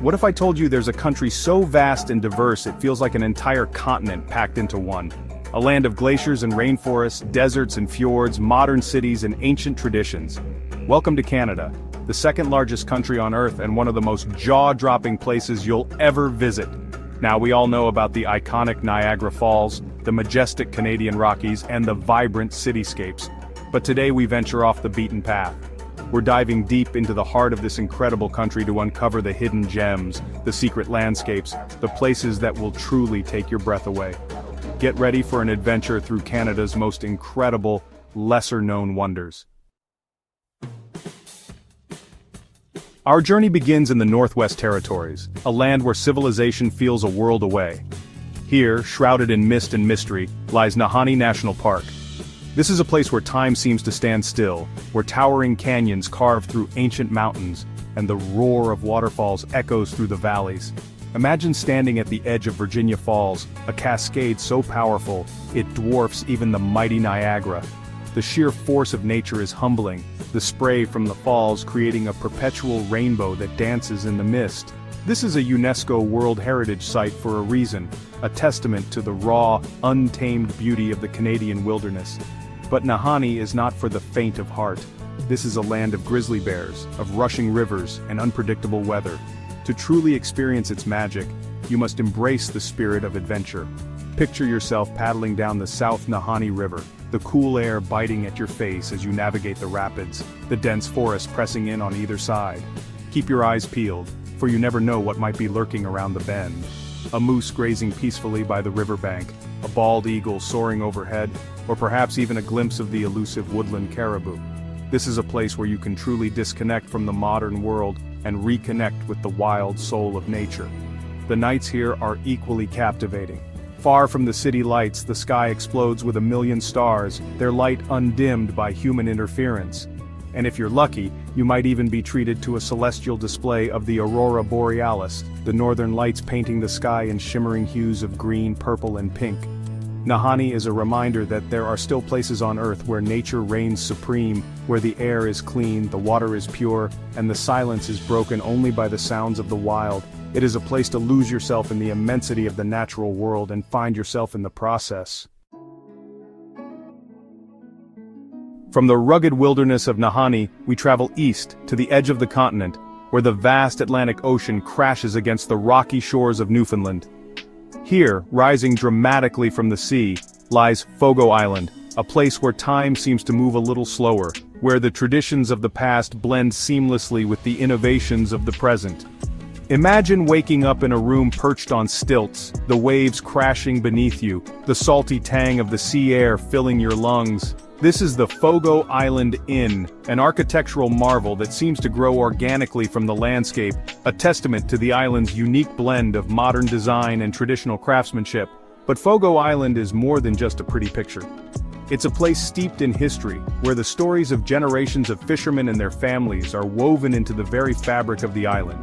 What if I told you there's a country so vast and diverse it feels like an entire continent packed into one? A land of glaciers and rainforests, deserts and fjords, modern cities and ancient traditions. Welcome to Canada, the second largest country on Earth and one of the most jaw-dropping places you'll ever visit. Now we all know about the iconic Niagara Falls, the majestic Canadian Rockies, and the vibrant cityscapes. But today we venture off the beaten path. We're diving deep into the heart of this incredible country to uncover the hidden gems, the secret landscapes, the places that will truly take your breath away. Get ready for an adventure through Canada's most incredible, lesser-known wonders. Our journey begins in the Northwest Territories, a land where civilization feels a world away. Here, shrouded in mist and mystery, lies Nahanni National Park. This is a place where time seems to stand still, where towering canyons carve through ancient mountains, and the roar of waterfalls echoes through the valleys. Imagine standing at the edge of Virginia Falls, a cascade so powerful, it dwarfs even the mighty Niagara. The sheer force of nature is humbling, the spray from the falls creating a perpetual rainbow that dances in the mist. This is a UNESCO World Heritage Site for a reason, a testament to the raw, untamed beauty of the Canadian wilderness. But Nahanni is not for the faint of heart. This is a land of grizzly bears, of rushing rivers, and unpredictable weather. To truly experience its magic, you must embrace the spirit of adventure. Picture yourself paddling down the South Nahanni River, the cool air biting at your face as you navigate the rapids, the dense forest pressing in on either side. Keep your eyes peeled, for you never know what might be lurking around the bend. A moose grazing peacefully by the riverbank, a bald eagle soaring overhead, or perhaps even a glimpse of the elusive woodland caribou. This is a place where you can truly disconnect from the modern world and reconnect with the wild soul of nature. The nights here are equally captivating. Far from the city lights, the sky explodes with a million stars, their light undimmed by human interference. And if you're lucky, you might even be treated to a celestial display of the aurora borealis, the northern lights painting the sky in shimmering hues of green, purple, and pink. Nahanni is a reminder that there are still places on Earth where nature reigns supreme, where the air is clean, the water is pure, and the silence is broken only by the sounds of the wild. It is a place to lose yourself in the immensity of the natural world and find yourself in the process. From the rugged wilderness of Nahanni, we travel east to the edge of the continent, where the vast Atlantic Ocean crashes against the rocky shores of Newfoundland. Here, rising dramatically from the sea, lies Fogo Island, a place where time seems to move a little slower, where the traditions of the past blend seamlessly with the innovations of the present. Imagine waking up in a room perched on stilts, the waves crashing beneath you, the salty tang of the sea air filling your lungs. This is the Fogo Island Inn, an architectural marvel that seems to grow organically from the landscape, a testament to the island's unique blend of modern design and traditional craftsmanship. But Fogo Island is more than just a pretty picture. It's a place steeped in history, where the stories of generations of fishermen and their families are woven into the very fabric of the island.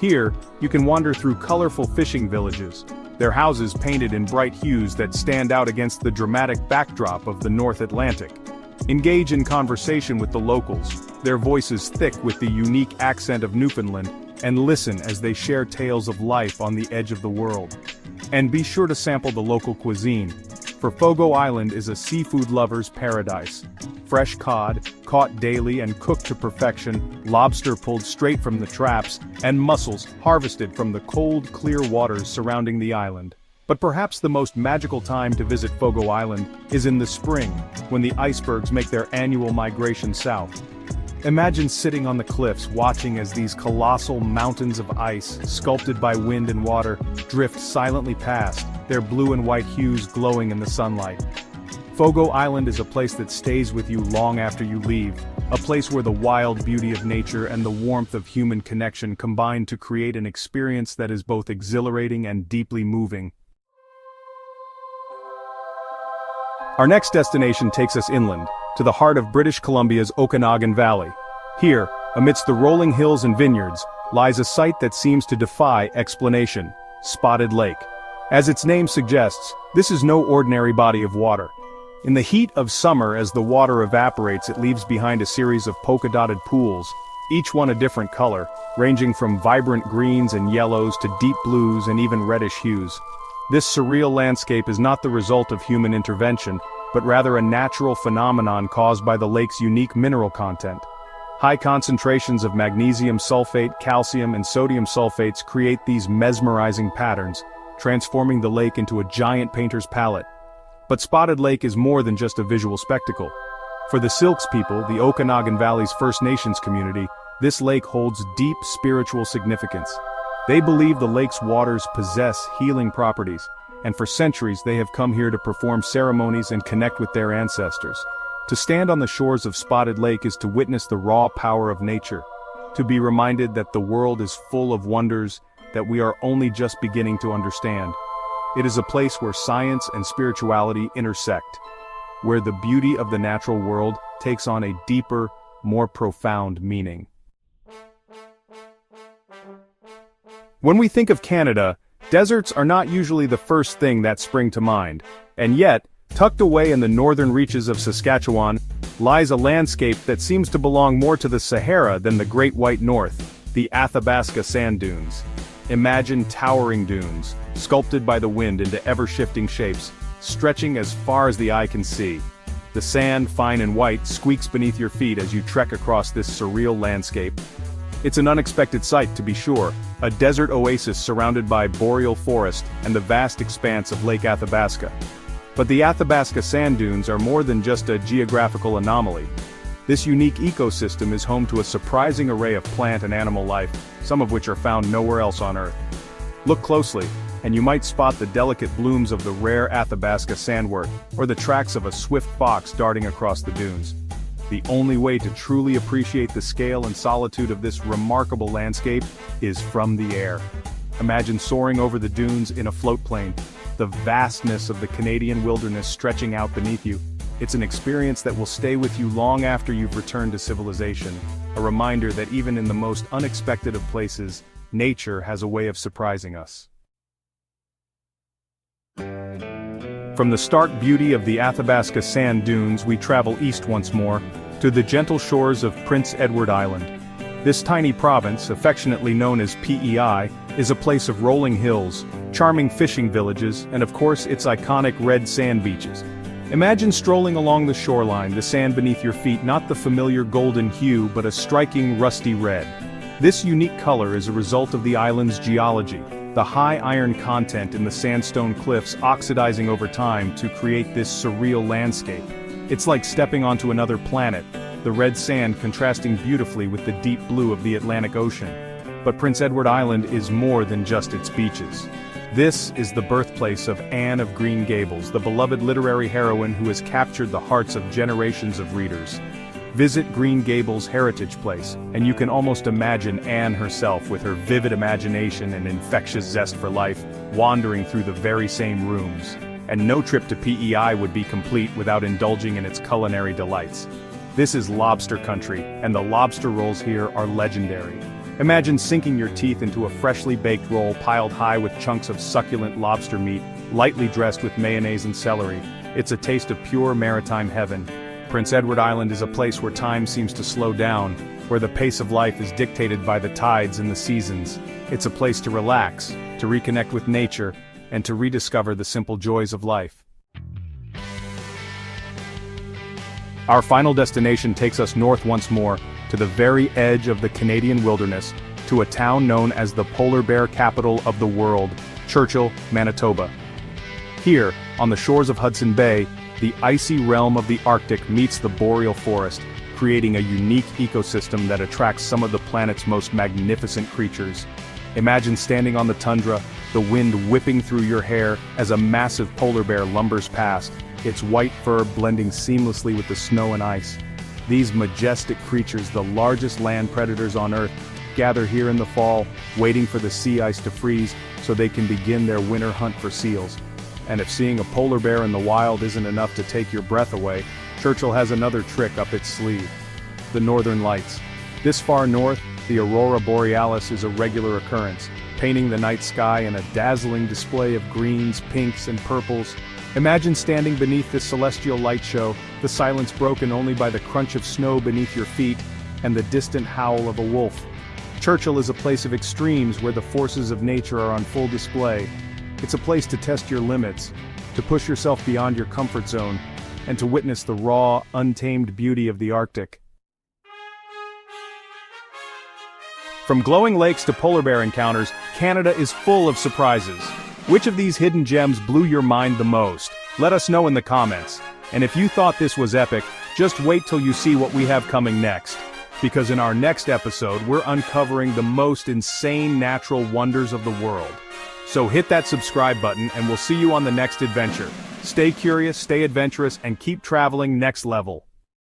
Here, you can wander through colorful fishing villages, their houses painted in bright hues that stand out against the dramatic backdrop of the North Atlantic. Engage in conversation with the locals, their voices thick with the unique accent of Newfoundland, and listen as they share tales of life on the edge of the world. And be sure to sample the local cuisine, for Fogo Island is a seafood lover's paradise. Fresh cod, caught daily and cooked to perfection, lobster pulled straight from the traps, and mussels harvested from the cold, clear waters surrounding the island. But perhaps the most magical time to visit Fogo Island is in the spring, when the icebergs make their annual migration south. Imagine sitting on the cliffs watching as these colossal mountains of ice, sculpted by wind and water, drift silently past, their blue and white hues glowing in the sunlight. Fogo Island is a place that stays with you long after you leave, a place where the wild beauty of nature and the warmth of human connection combine to create an experience that is both exhilarating and deeply moving. Our next destination takes us inland, to the heart of British Columbia's Okanagan Valley. Here, amidst the rolling hills and vineyards, lies a site that seems to defy explanation: Spotted Lake. As its name suggests, this is no ordinary body of water. In the heat of summer, as the water evaporates, it leaves behind a series of polka-dotted pools, each one a different color, ranging from vibrant greens and yellows to deep blues and even reddish hues. This surreal landscape is not the result of human intervention, but rather a natural phenomenon caused by the lake's unique mineral content. High concentrations of magnesium sulfate, calcium, and sodium sulfates create these mesmerizing patterns, transforming the lake into a giant painter's palette. But Spotted Lake is more than just a visual spectacle. For the Silks people, the Okanagan Valley's First Nations community, this lake holds deep spiritual significance. They believe the lake's waters possess healing properties, and for centuries they have come here to perform ceremonies and connect with their ancestors. To stand on the shores of Spotted Lake is to witness the raw power of nature, to be reminded that the world is full of wonders that we are only just beginning to understand. It is a place where science and spirituality intersect, where the beauty of the natural world takes on a deeper, more profound meaning. When we think of Canada, deserts are not usually the first thing that spring to mind, and yet, tucked away in the northern reaches of Saskatchewan, lies a landscape that seems to belong more to the Sahara than the Great White North, the Athabasca Sand Dunes. Imagine towering dunes, sculpted by the wind into ever-shifting shapes, stretching as far as the eye can see. The sand, fine and white, squeaks beneath your feet as you trek across this surreal landscape. It's an unexpected sight, to be sure, a desert oasis surrounded by boreal forest and the vast expanse of Lake Athabasca. But the Athabasca Sand Dunes are more than just a geographical anomaly. This unique ecosystem is home to a surprising array of plant and animal life, some of which are found nowhere else on Earth. Look closely, and you might spot the delicate blooms of the rare Athabasca sandwort, or the tracks of a swift fox darting across the dunes. The only way to truly appreciate the scale and solitude of this remarkable landscape is from the air. Imagine soaring over the dunes in a float plane, the vastness of the Canadian wilderness stretching out beneath you. It's an experience that will stay with you long after you've returned to civilization, a reminder that even in the most unexpected of places, nature has a way of surprising us. From the stark beauty of the Athabasca Sand Dunes we travel east once more, to the gentle shores of Prince Edward Island. This tiny province, affectionately known as PEI, is a place of rolling hills, charming fishing villages, and of course its iconic red sand beaches. Imagine strolling along the shoreline, the sand beneath your feet not the familiar golden hue but a striking rusty red. This unique color is a result of the island's geology, the high iron content in the sandstone cliffs oxidizing over time to create this surreal landscape. It's like stepping onto another planet, the red sand contrasting beautifully with the deep blue of the Atlantic Ocean. But Prince Edward Island is more than just its beaches. This is the birthplace of Anne of Green Gables, the beloved literary heroine who has captured the hearts of generations of readers. Visit Green Gables Heritage Place, and you can almost imagine Anne herself with her vivid imagination and infectious zest for life, wandering through the very same rooms. And no trip to PEI would be complete without indulging in its culinary delights. This is lobster country, and the lobster rolls here are legendary. Imagine sinking your teeth into a freshly baked roll piled high with chunks of succulent lobster meat, lightly dressed with mayonnaise and celery. It's a taste of pure maritime heaven. Prince Edward Island is a place where time seems to slow down, where the pace of life is dictated by the tides and the seasons. It's a place to relax, to reconnect with nature, and to rediscover the simple joys of life. Our final destination takes us north once more, to the very edge of the Canadian wilderness, to a town known as the polar bear capital of the world, Churchill, Manitoba. Here, on the shores of Hudson Bay, the icy realm of the Arctic meets the boreal forest, creating a unique ecosystem that attracts some of the planet's most magnificent creatures. Imagine standing on the tundra, the wind whipping through your hair as a massive polar bear lumbers past, its white fur blending seamlessly with the snow and ice. These majestic creatures, the largest land predators on Earth, gather here in the fall, waiting for the sea ice to freeze so they can begin their winter hunt for seals. And if seeing a polar bear in the wild isn't enough to take your breath away, Churchill has another trick up its sleeve. The Northern Lights. This far north, the aurora borealis is a regular occurrence, painting the night sky in a dazzling display of greens, pinks, and purples. Imagine standing beneath this celestial light show, the silence broken only by the crunch of snow beneath your feet, and the distant howl of a wolf. Churchill is a place of extremes where the forces of nature are on full display. It's a place to test your limits, to push yourself beyond your comfort zone, and to witness the raw, untamed beauty of the Arctic. From glowing lakes to polar bear encounters, Canada is full of surprises. Which of these hidden gems blew your mind the most? Let us know in the comments. And if you thought this was epic, just wait till you see what we have coming next. Because in our next episode, we're uncovering the most insane natural wonders of the world. So hit that subscribe button and we'll see you on the next adventure. Stay curious, stay adventurous, and keep traveling next level.